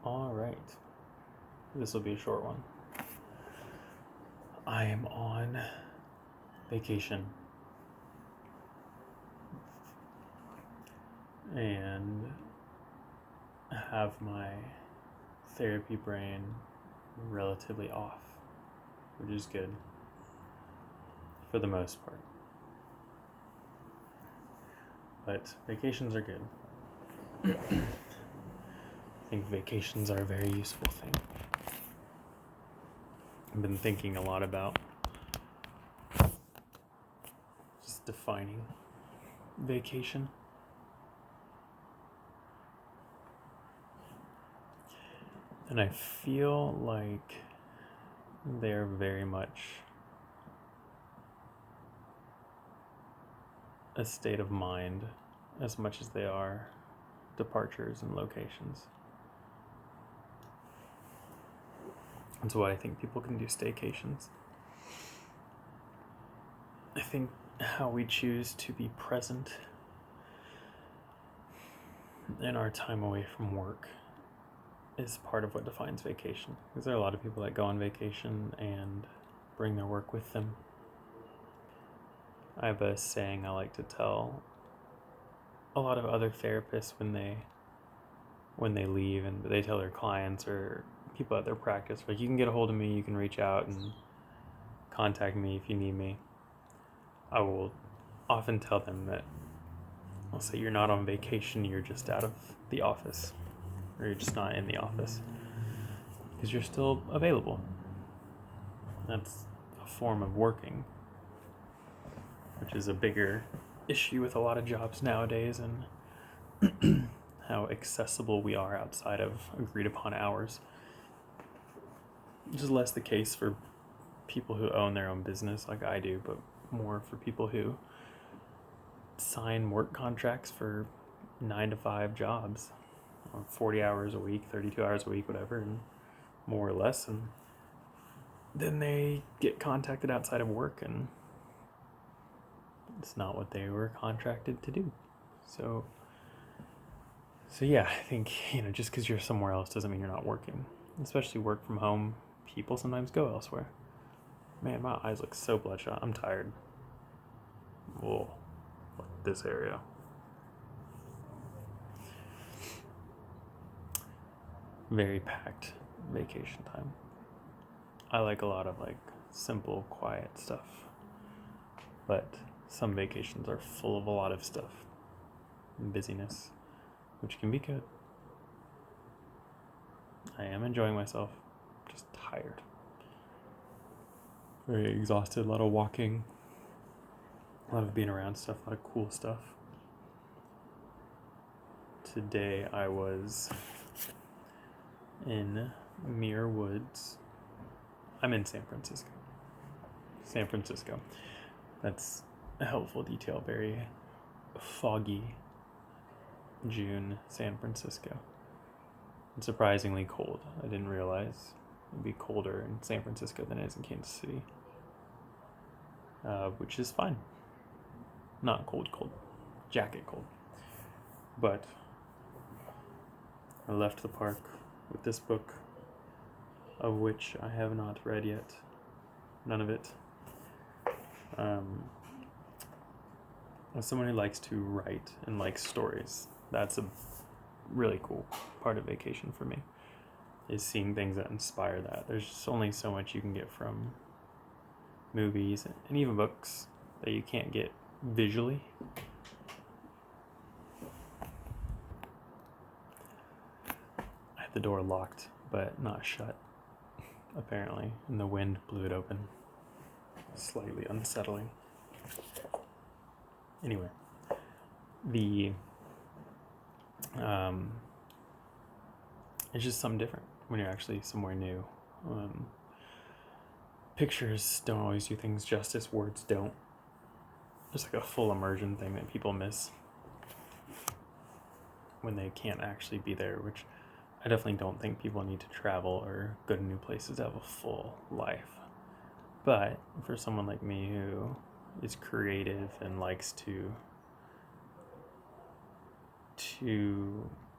All right. This will be a short one. I am on vacation. And have my therapy brain relatively off, which is good for the most part. But vacations are good. I think vacations are a very useful thing. I've been thinking a lot about just defining vacation. And I feel like they're very much a state of mind as much as they are departures and locations. That's why I think people can do staycations. I think how we choose to be present in our time away from work is part of what defines vacation. Because there are a lot of people that go on vacation and bring their work with them. I have a saying I like to tell a lot of other therapists when they leave and they tell their clients or people at their practice, like, you can get a hold of me, you can reach out and contact me if you need me. I will often tell them that, I'll say, you're not on vacation, you're just out of the office, or you're just not in the office, because you're still available. That's a form of working, which is a bigger issue with a lot of jobs nowadays, and how accessible we are outside of agreed upon hours. Which is less the case for people who own their own business like I do, but more for people who sign work contracts for 9-to-5 jobs, or 40 hours a week, 32 hours a week, whatever, and more or less, and then they get contacted outside of work and it's not what they were contracted to do. So yeah, I think, just because you're somewhere else doesn't mean you're not working. Especially work from home, people sometimes go elsewhere. Man, my eyes look so bloodshot. I'm tired. Whoa, this area. Very packed vacation time. I like a lot of simple, quiet stuff. But some vacations are full of a lot of stuff and busyness, which can be good. I am enjoying myself, just tired. Very exhausted, a lot of walking, a lot of being around stuff, a lot of cool stuff. Today I was in Muir Woods. I'm in San Francisco. That's a helpful detail. Very foggy June San Francisco. And surprisingly cold. I didn't realize it'd be colder in San Francisco than it is in Kansas City. Which is fine. Not cold. Jacket cold. But I left the park with this book, of which I have not read yet. None of it. As someone who likes to write and likes stories, that's a really cool part of vacation for me, is seeing things that inspire that. There's just only so much you can get from movies and even books that you can't get visually. I had the door locked but not shut, apparently, and the wind blew it open. Slightly unsettling. Anyway, it's just something different when you're actually somewhere new. Pictures don't always do things justice, words don't. There's a full immersion thing that people miss when they can't actually be there, which I definitely don't think people need to travel or go to new places to have a full life. But for someone like me who is creative and likes to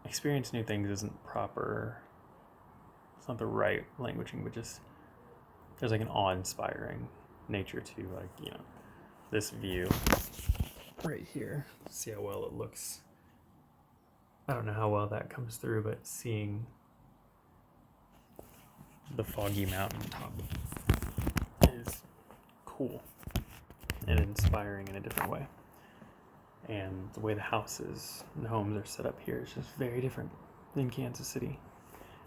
experience new things isn't proper it's not the right languaging, but just there's like an awe-inspiring nature to, like, you know, this view right here. See how well it looks. I don't know how well that comes through, but seeing the foggy mountain top is cool and inspiring in a different way. And the way the houses and homes are set up here is just very different than Kansas City,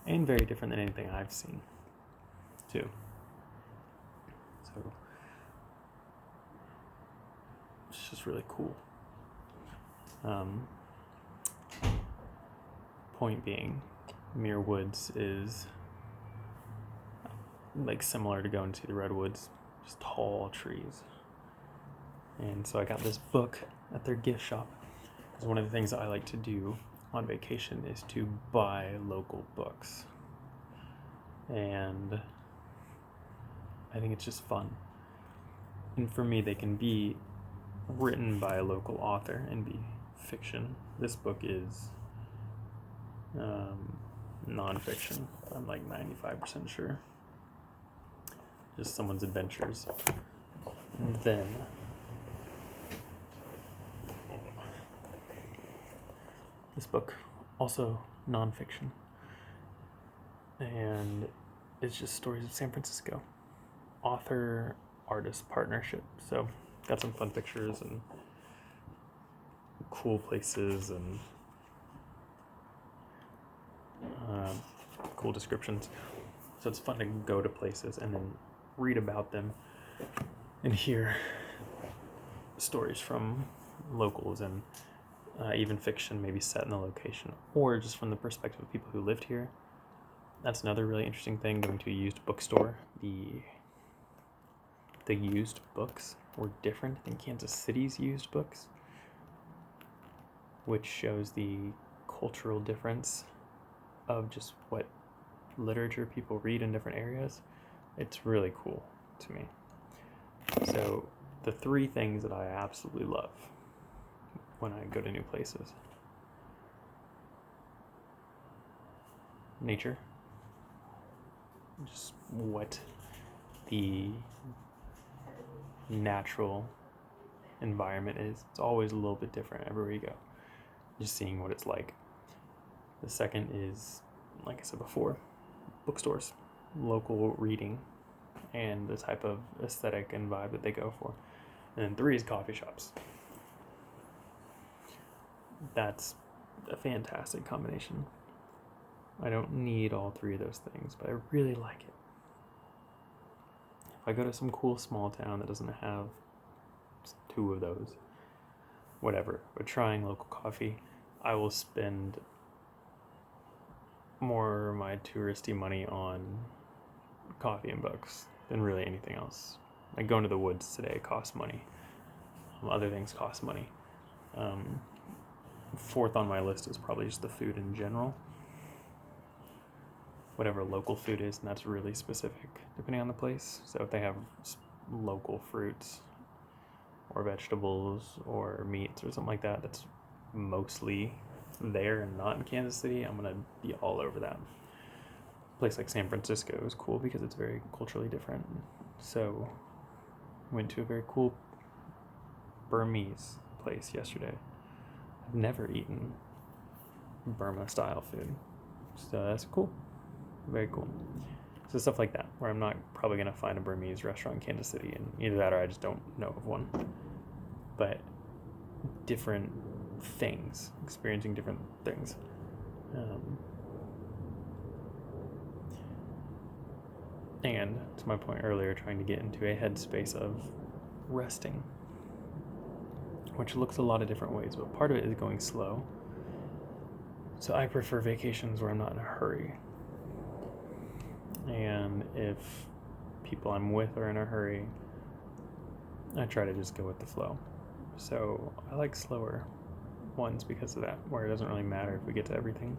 and very different than anything I've seen too. So it's just really cool. Point being, Muir Woods is like similar to going to the redwoods, just tall trees. And so I got this book at their gift shop, because one of the things that I like to do on vacation is to buy local books, and I think it's just fun. And for me, they can be written by a local author and be fiction. This book is nonfiction. I'm like 95% sure. Just someone's adventures. And then this book, also nonfiction, and it's just stories of San Francisco. Author-artist partnership. So got some fun pictures and cool places and cool descriptions. So it's fun to go to places and then read about them and hear stories from locals, and even fiction maybe set in the location, or just from the perspective of people who lived here. That's another really interesting thing, going to a used bookstore. The used books were different than Kansas City's used books, which shows the cultural difference of just what literature people read in different areas. It's really cool to me. So the three things that I absolutely love when I go to new places: nature, just what the natural environment is. It's always a little bit different everywhere you go. Just seeing what it's like. The second is, like I said before, bookstores, local reading, and the type of aesthetic and vibe that they go for. And then three is coffee shops. That's a fantastic combination. I don't need all three of those things, but I really like it. If I go to some cool small town that doesn't have two of those, whatever, but trying local coffee, I will spend more of my touristy money on coffee and books than really anything else. Like going to the woods today costs money. Other things cost money. Fourth on my list is probably just the food in general. Whatever local food is, and that's really specific depending on the place. So if they have local fruits or vegetables or meats or something like that, that's mostly there and not in Kansas City, I'm gonna be all over that. A place like San Francisco is cool because it's very culturally different. So went to a very cool Burmese place yesterday. I've never eaten Burma style food, so that's cool. Very cool. So stuff like that, where I'm not probably gonna find a Burmese restaurant in Kansas City, and either that or I just don't know of one. But different things, experiencing different things. And to my point earlier, trying to get into a headspace of resting, which looks a lot of different ways, but part of it is going slow. So I prefer vacations where I'm not in a hurry. And if people I'm with are in a hurry, I try to just go with the flow. So I like slower ones because of that, where it doesn't really matter if we get to everything.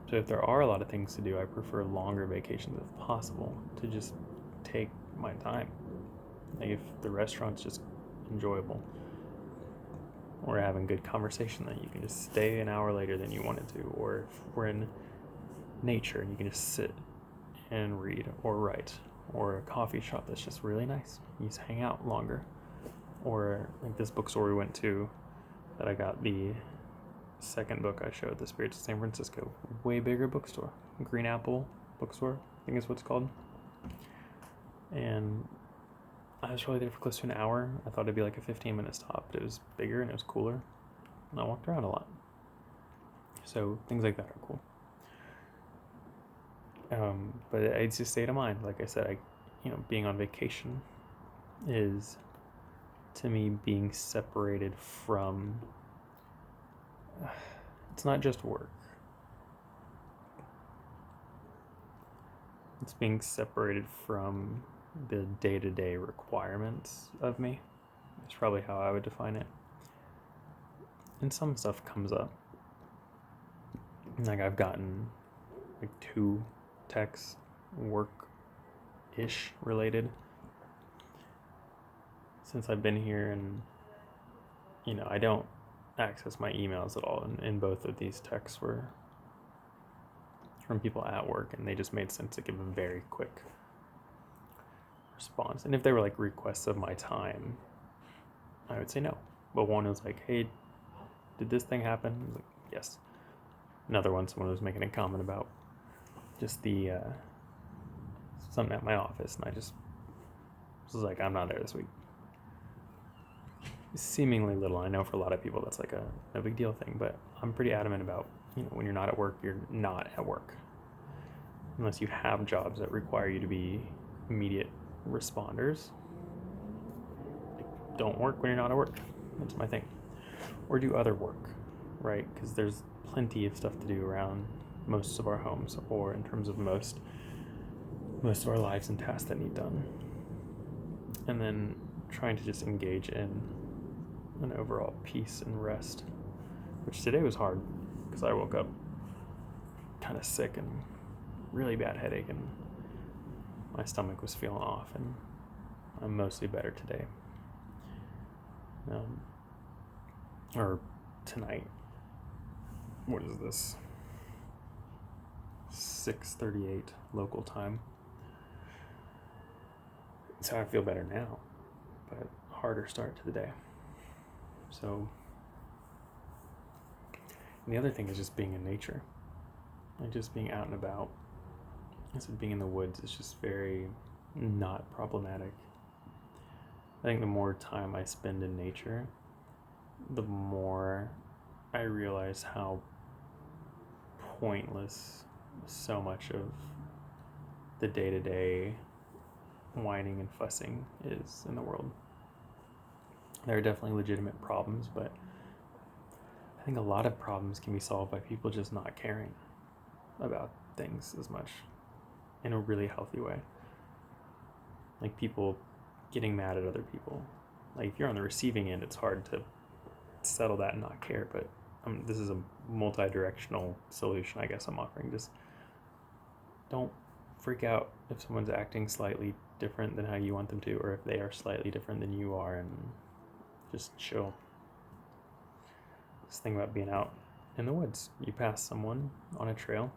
So if there are a lot of things to do, I prefer longer vacations if possible, to just take my time. Like if the restaurant's just enjoyable, or having good conversation that you can just stay an hour later than you wanted to, or if we're in nature and you can just sit and read or write, or a coffee shop that's just really nice, you just hang out longer, or like this bookstore we went to that I got the second book I showed, The Spirits of San Francisco, way bigger bookstore, Green Apple bookstore, I think is what it's called. And I was probably there for close to an hour. I thought it'd be like a 15-minute stop, but it was bigger and it was cooler, and I walked around a lot. So things like that are cool. But it's just state of mind. Like I said, being on vacation is, to me, being separated from. It's not just work. It's being separated from the day-to-day requirements of me. It's probably how I would define it. And some stuff comes up. Like I've gotten like 2 texts, work-ish related, since I've been here, and I don't access my emails at all, and both of these texts were from people at work, and they just made sense to give a very quick response. And if they were like requests of my time, I would say no. But one was like, hey, did this thing happen? I was like, yes. Another one, someone was making a comment about just the something at my office, and I just was like, I'm not there this week. Seemingly little. I know for a lot of people that's like a no big deal thing, but I'm pretty adamant about, when you're not at work, you're not at work. Unless you have jobs that require you to be immediate responders. Like, don't work when you're not at work. That's my thing. Or do other work, right? Because there's plenty of stuff to do around most of our homes, or in terms of most of our lives and tasks that need done. And then trying to just engage in an overall peace and rest, which today was hard because I woke up kind of sick and really bad headache, and my stomach was feeling off, and I'm mostly better today. Or tonight. What is this? 6:38 local time. So I feel better now, but harder start to the day. So, and the other thing is just being in nature, like just being out and about. I said being in the woods is just very not problematic. I think the more time I spend in nature, the more I realize how pointless so much of the day-to-day whining and fussing is in the world. There are definitely legitimate problems, but I think a lot of problems can be solved by people just not caring about things as much in a really healthy way. Like people getting mad at other people. Like if you're on the receiving end, it's hard to settle that and not care, but this is a multi-directional solution I guess I'm offering. Just don't freak out if someone's acting slightly different than how you want them to, or if they are slightly different than you are, and just chill. This thing about being out in the woods, you pass someone on a trail,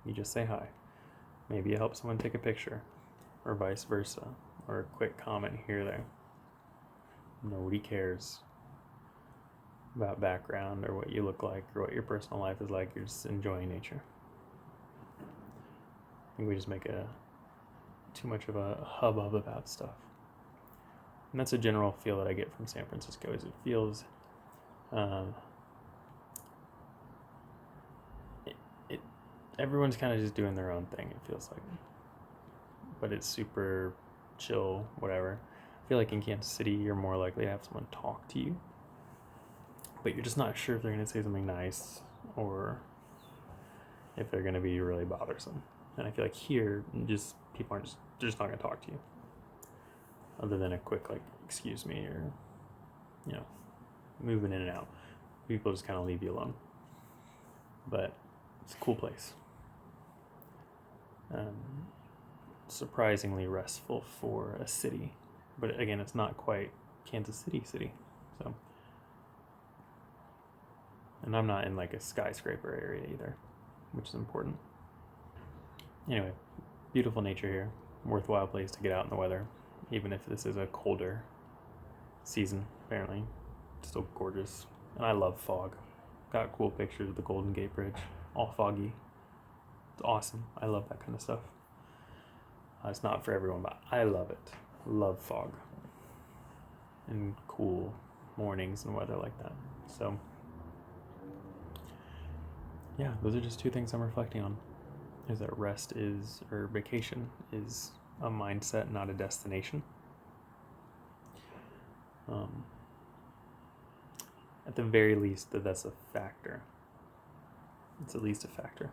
you just say hi. Maybe you help someone take a picture, or vice versa, or a quick comment here or there. Nobody cares about background or what you look like or what your personal life is like. You're just enjoying nature. I think we just make too much of a hubbub about stuff. And that's a general feel that I get from San Francisco, is it feels everyone's kind of just doing their own thing, it feels like. But it's super chill, whatever. I feel like in Kansas City, you're more likely to have someone talk to you, but you're just not sure if they're going to say something nice or if they're going to be really bothersome. And I feel like here, people they're just not going to talk to you, other than a quick, like, excuse me, or, moving in and out. People just kind of leave you alone. But it's a cool place. Surprisingly restful for a city. But again, it's not quite Kansas City. So, and I'm not in like a skyscraper area either, which is important. Anyway, beautiful nature here. Worthwhile place to get out in the weather, even if this is a colder season, apparently. It's still gorgeous. And I love fog. Got cool pictures of the Golden Gate Bridge, all foggy. It's awesome. I love that kind of stuff. It's not for everyone, but I love it. Love fog. And cool mornings and weather like that. So, yeah, those are just two things I'm reflecting on. Is that vacation is a mindset, not a destination. At the very least, that's a factor. It's at least a factor.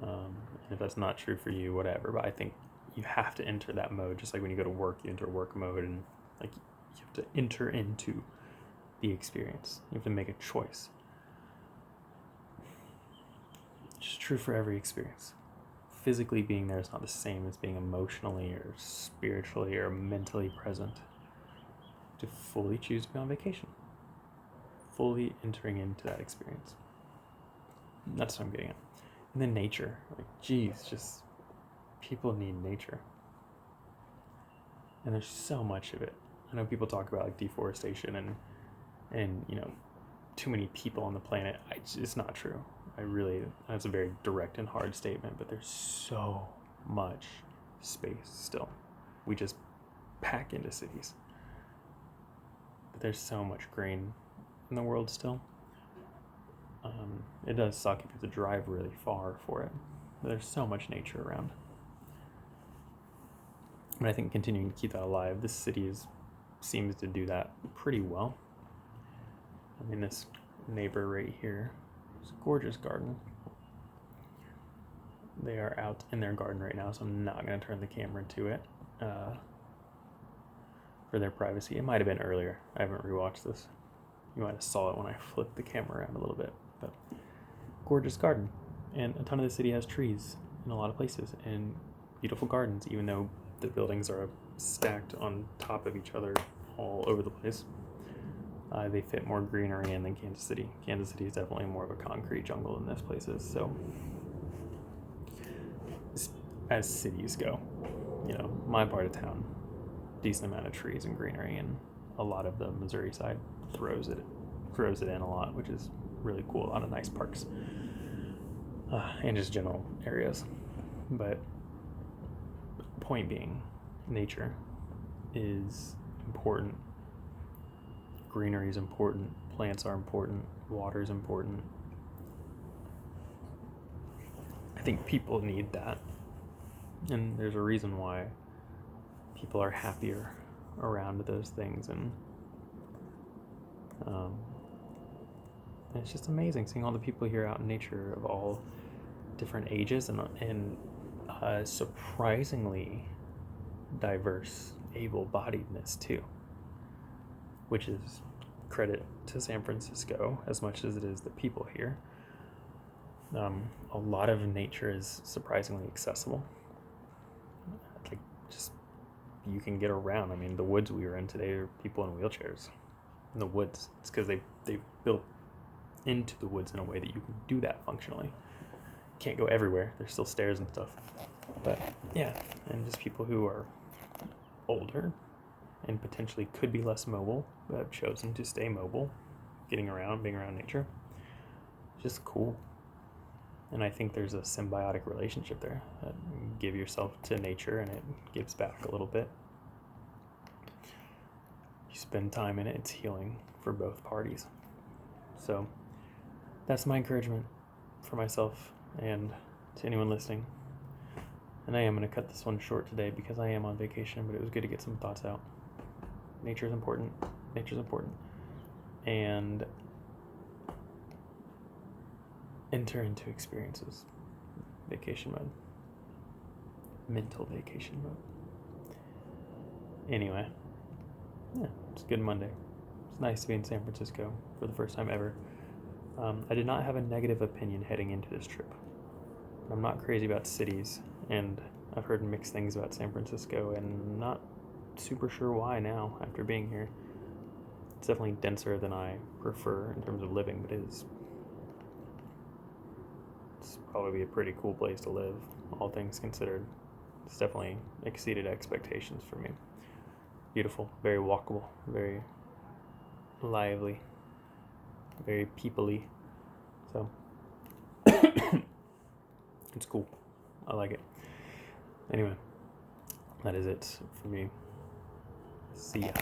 And if that's not true for you, whatever. But I think you have to enter that mode, just like when you go to work, you enter work mode, and like you have to enter into the experience. You have to make a choice. It's just true for every experience. Physically being there is not the same as being emotionally or spiritually or mentally present. To fully choose to be on vacation. Fully entering into that experience. That's what I'm getting at. And then nature. Like, geez, just people need nature. And there's so much of it. I know people talk about like deforestation and too many people on the planet. It's not true. That's a very direct and hard statement, but there's so much space still. We just pack into cities. But there's so much green in the world still. It does suck if you have to drive really far for it, but there's so much nature around. And I think continuing to keep that alive, this city seems to do that pretty well. I mean, this neighbor right here, it's a gorgeous garden. They are out in their garden right now, so I'm not going to turn the camera to it for their privacy. It might have been earlier. I haven't rewatched this. You might have saw it when I flipped the camera around a little bit. But gorgeous garden. And a ton of the city has trees in a lot of places and beautiful gardens, even though the buildings are stacked on top of each other all over the place. They fit more greenery in than Kansas City. Kansas City is definitely more of a concrete jungle than this place is. So, as cities go, my part of town, decent amount of trees and greenery, and a lot of the Missouri side throws it in a lot, which is really cool. A lot of nice parks and just general areas. But point being, nature is important. Greenery is important. Plants are important. Water is important. I think people need that. And there's a reason why people are happier around those things. And it's just amazing seeing all the people here out in nature of all different ages and surprisingly diverse able-bodiedness too, which is credit to San Francisco as much as it is the people here. A lot of nature is surprisingly accessible. Like, just you can get around. I mean, the woods we were in today are people in wheelchairs in the woods. It's because they built into the woods in a way that you can do that functionally. Can't go everywhere. There's still stairs and stuff. But yeah, and just people who are older and potentially could be less mobile, but have chosen to stay mobile, getting around, being around nature. Just cool. And I think there's a symbiotic relationship there. Give yourself to nature and it gives back a little bit. You spend time in it, it's healing for both parties. So that's my encouragement for myself and to anyone listening. And I am going to cut this one short today because I am on vacation, but it was good to get some thoughts out. Nature is important. Nature's important. And enter into experiences. Vacation mode. Mental vacation mode. Anyway, yeah, it's a good Monday. It's nice to be in San Francisco for the first time ever. I did not have a negative opinion heading into this trip. I'm not crazy about cities, and I've heard mixed things about San Francisco, and not super sure why now after being here. It's definitely denser than I prefer in terms of living, but it's probably a pretty cool place to live, all things considered. It's definitely exceeded expectations for me. Beautiful, very walkable, very lively, very people-y. So it's cool. I like it. Anyway, that is it for me. See ya.